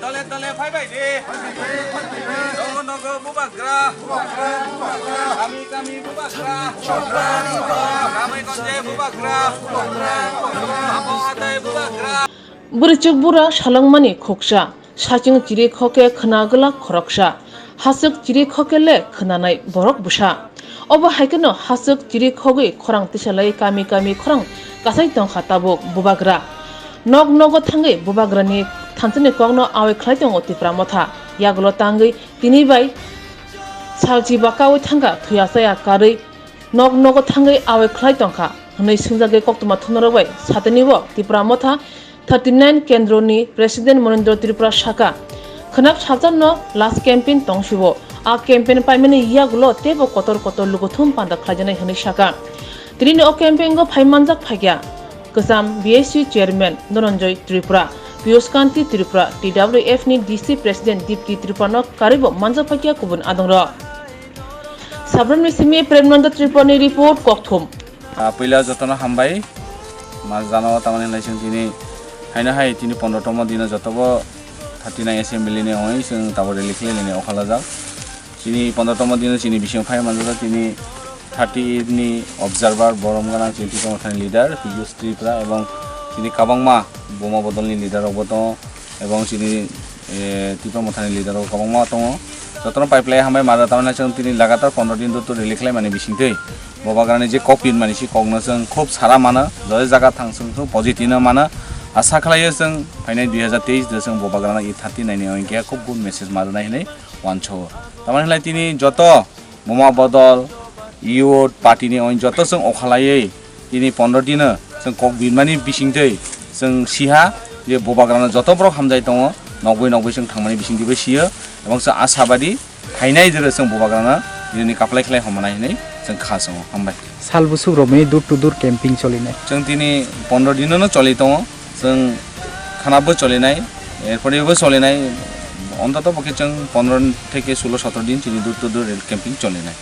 দলে দলে ফাইবাই দে নগ নগ বুবাগ্রা আমি কামি বুবাগ্রা রামাইগঞ্জে বুবাগ্রা আবহাওয়াতে বুবাগ্রা Burichuk bura shalongmani khoksa saching chiri khoke khnagla khoroksa hasuk chiri khokele khnanai borok busa obo haikeno hasuk chiri khogui khorang tisalai kami kami khorang kasai tong khatabuk bubagra nog nogo thangai bubagrani thansani kogno awe khlaitong oti pramotha yaglo tangai tini bai salchi bakawi thanga thuyasaya karei nog nogo thangai awe khlaitong kha hnei sungjage koktuma thonorobai satanibo tipramotha 39 কেন্দ্রনি president Manindra Tripura শাখা খনাপ সাজানো last campaign তংশিব আ campaign পাইমেনে ইয়াগুলো তেবো কতর কতর লুগথুম পান্দা খাজানাই হনি শাখা তিনি ও ক্যাম্পেইন গো ফাইমানজাক ফাইগা কসাম BSC chairman Dhananjay Tripura Piyush Kanti Tripura TWF নি ডিসি প্রেসিডেন্ট দীপ্তি ত্রিপুরা কারিব মানজাক ফাইকিয়া কুবুন আদংর সাবরন মিসিমি প্রেমনন্দ ত্রিপুরানি রিপোর্ট ককথুম পইলা যতন হামবাই মা জানো তামানে লাইসং তিনি হাইনা হাই তিনি 15তম দিনে যতব 39 এসেম্বলি নে হই जों তাবরে লিখলে নে অখালা যাও তিনি 15তম দিনে তিনি বিশং ফাই মানজা তিনি 30 নি অবজারভার বরমগানা চিন্তি কমথানি লিডার পিয়ুষ ত্রিপুরা এবং তিনি কাবাংমা বোমা বদলনি লিডার অবত এবং তিনি ত্রিপুরা মথানি লিডার কাবাংমা তং যতন পাইপলাই হামাই মারা তামানে जों তিনি লাগাতার 15 দিন তো লিখলে মানে বিশিংতে ববাগানি যে কপিন মানিসি কগনসং খুব সারা মানা জয় জায়গা থাংসং পজিটিভ মানা आशा खालायो जों फाइनाय 2023 जों बबाग्राना इ39 नि अंके खूब गुड मेसेज मारनाय नै वानछो तामाने तिनी जत मोमा बदल इउट पार्टीनि अन जत जों अखालायै तिनी 15 दिन जों कक बिनमानि बिसिंथै जों सिहा जे बबाग्राना जत ब्र हामजाय दङ 90 जों थांमानि बिसिंथिबो सियो एबं जों आशाबादि फाइनाय जरे जों बबाग्राना दिनै काप्लाय खलाय हमनाय नै जों खासो हामबाय साल बुसुर रमै दूर टु दूर कैंपिंग चलिनाय जों तिनी 15 दिननो चलि दङ जों खानाबो चलिनाय एरपरेबो चलिनाय अन्तत पके जों 15 থেকে 16 17 दिन चिनि दूर टु दूर कैंपिंग चलिनाय